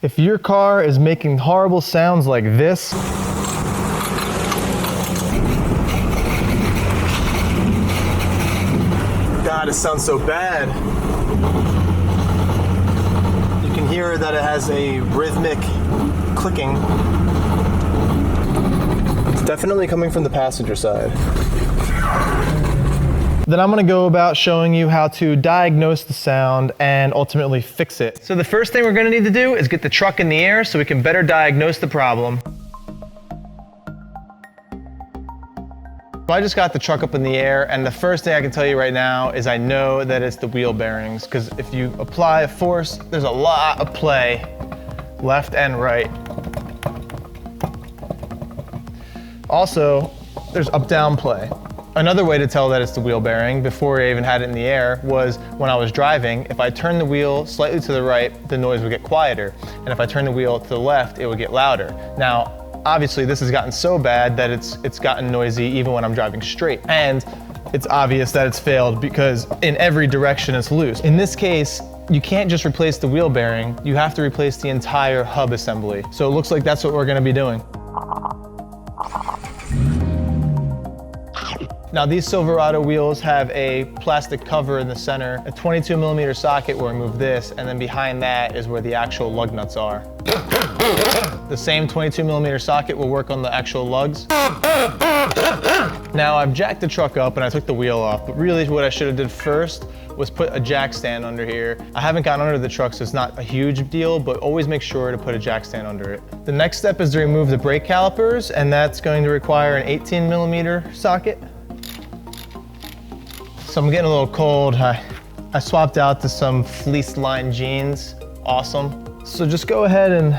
If your car is making horrible sounds like this, God, it sounds so bad. You can hear that it has a rhythmic clicking. It's definitely coming from the passenger side. Then I'm gonna go about showing you how to diagnose the sound and ultimately fix it. So the first thing we're gonna need to do is get the truck in the air so we can better diagnose the problem. So I just got the truck up in the air, and the first thing I can tell you right now is I know that it's the wheel bearings, because if you apply a force, there's a lot of play, left and right. Also, there's up-down play. Another way to tell that it's the wheel bearing before I even had it in the air was when I was driving, if I turned the wheel slightly to the right, the noise would get quieter. And if I turned the wheel to the left, it would get louder. Now, obviously this has gotten so bad that it's gotten noisy even when I'm driving straight. And it's obvious that it's failed because in every direction it's loose. In this case, you can't just replace the wheel bearing, you have to replace the entire hub assembly. So it looks like that's what we're gonna be doing. Now these Silverado wheels have a plastic cover in the center, a 22mm socket will remove this, and then behind that is where the actual lug nuts are. The same 22mm socket will work on the actual lugs. Now I've jacked the truck up and I took the wheel off, but really what I should have did first was put a jack stand under here. I haven't gotten under the truck, so it's not a huge deal, but always make sure to put a jack stand under it. The next step is to remove the brake calipers, and that's going to require an 18mm socket. So I'm getting a little cold. I swapped out to some fleece lined jeans. Awesome. So just go ahead and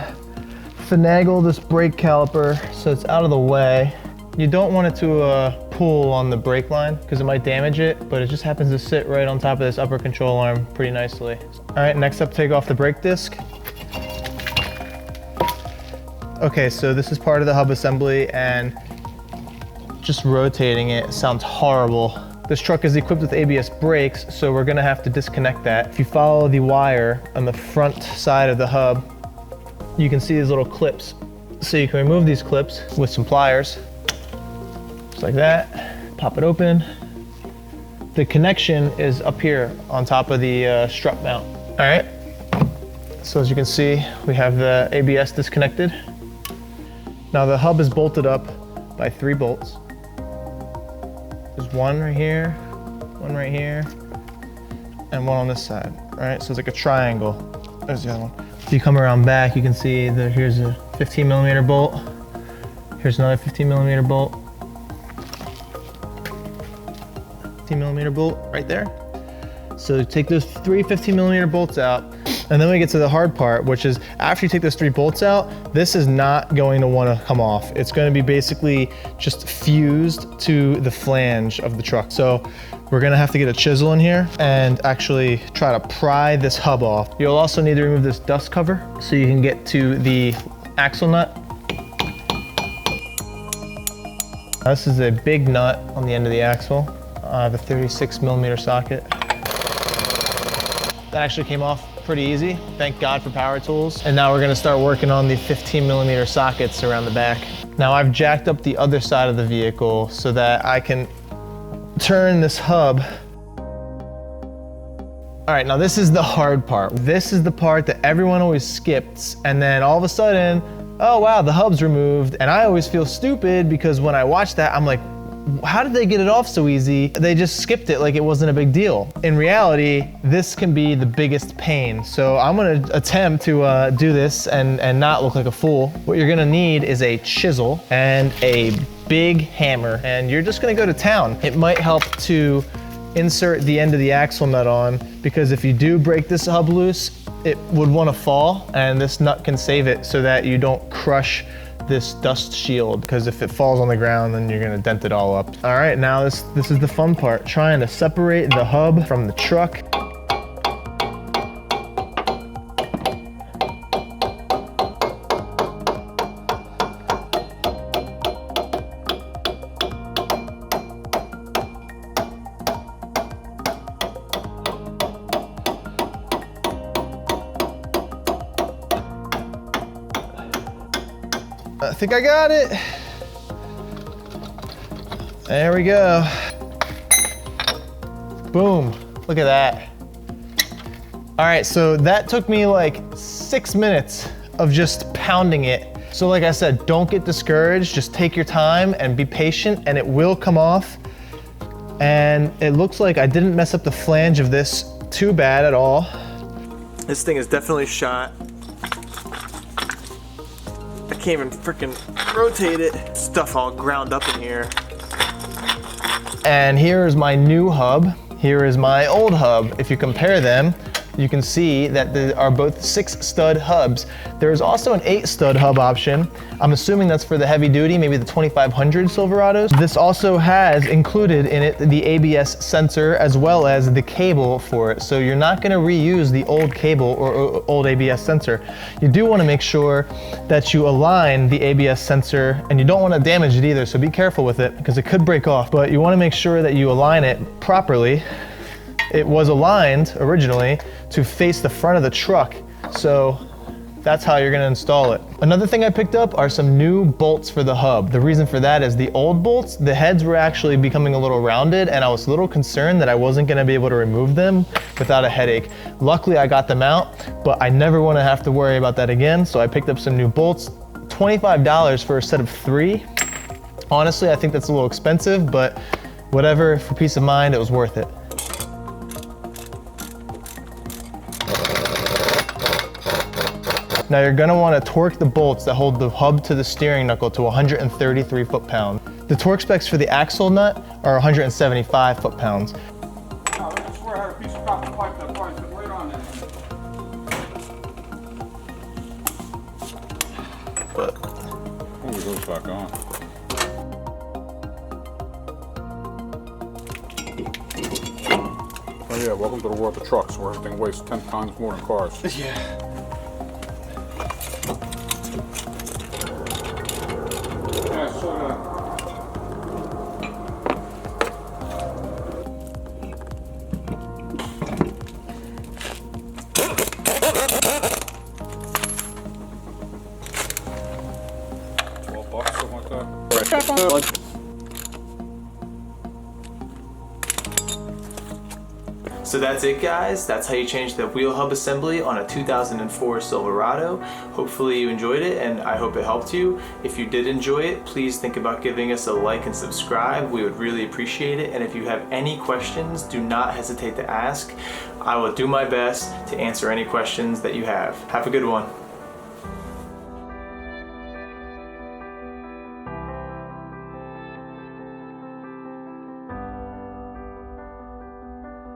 finagle this brake caliper so it's out of the way. You don't want it to pull on the brake line because it might damage it, but it just happens to sit right on top of this upper control arm pretty nicely. All right, next up, take off the brake disc. Okay, so this is part of the hub assembly, and just rotating it sounds horrible. This truck is equipped with ABS brakes, so we're gonna have to disconnect that. If you follow the wire on the front side of the hub, you can see these little clips. So you can remove these clips with some pliers, just like that. Pop it open. The connection is up here on top of the strut mount. All right, so as you can see, we have the ABS disconnected. Now the hub is bolted up by 3 bolts. There's one right here, and one on this side. All right, so it's like a triangle. There's the other one. If you come around back, you can see that here's a 15mm bolt. Here's another 15mm bolt. 15mm bolt right there. So take those 3 15mm bolts out, and then we get to the hard part, which is after you take those 3 bolts out, this is not going to want to come off. It's going to be basically just fused to the flange of the truck. So we're going to have to get a chisel in here and actually try to pry this hub off. You'll also need to remove this dust cover so you can get to the axle nut. This is a big nut on the end of the axle. I have a 36mm socket. That actually came off pretty easy. Thank God for power tools. And now we're gonna start working on the 15mm sockets around the back. Now I've jacked up the other side of the vehicle so that I can turn this hub. All right, now this is the hard part. This is the part that everyone always skips, and then all of a sudden, oh wow, the hub's removed. And I always feel stupid because when I watch that, I'm like, how did they get it off so easy? They just skipped it like it wasn't a big deal. In reality, this can be the biggest pain. So I'm gonna attempt to do this and not look like a fool. What you're gonna need is a chisel and a big hammer, and you're just gonna go to town. It might help to insert the end of the axle nut on, because if you do break this hub loose, it would wanna fall, and this nut can save it so that you don't crush this dust shield, because if it falls on the ground, then you're gonna dent it all up. All right, now this is the fun part, trying to separate the hub from the truck. I think I got it. There we go. Boom, look at that. All right, so that took me like 6 minutes of just pounding it. So like I said, don't get discouraged, just take your time and be patient and it will come off. And it looks like I didn't mess up the flange of this too bad at all. This thing is definitely shot. I can't even freaking rotate it. Stuff all ground up in here. And here is my new hub. Here is my old hub. If you compare them, you can see that they are both 6 stud hubs. There is also an 8 stud hub option. I'm assuming that's for the heavy duty, maybe the 2500 Silverados. This also has included in it the ABS sensor as well as the cable for it. So you're not gonna reuse the old cable or old ABS sensor. You do wanna make sure that you align the ABS sensor and you don't wanna damage it either, so be careful with it because it could break off, but you wanna make sure that you align it properly. It was aligned originally to face the front of the truck, so that's how you're gonna install it. Another thing I picked up are some new bolts for the hub. The reason for that is the old bolts, the heads were actually becoming a little rounded and I was a little concerned that I wasn't gonna be able to remove them without a headache. Luckily I got them out, but I never wanna have to worry about that again, so I picked up some new bolts. $25 for a set of 3. Honestly, I think that's a little expensive, but whatever, for peace of mind, it was worth it. Now you're gonna wanna torque the bolts that hold the hub to the steering knuckle to 133 foot-pounds. The torque specs for the axle nut are 175 foot-pounds. I swear I had a piece of copper pipe that probably fit right on there. Oh, it goes back on. Oh yeah, welcome to the world of trucks where everything weighs 10 times more than cars. Yeah. So that's it, guys. That's how you change the wheel hub assembly on a 2004 Silverado. Hopefully you enjoyed it and I hope it helped you. If you did enjoy it, please think about giving us a like and subscribe. We would really appreciate it. And if you have any questions, do not hesitate to ask. I will do my best to answer any questions that you have. Have a good one.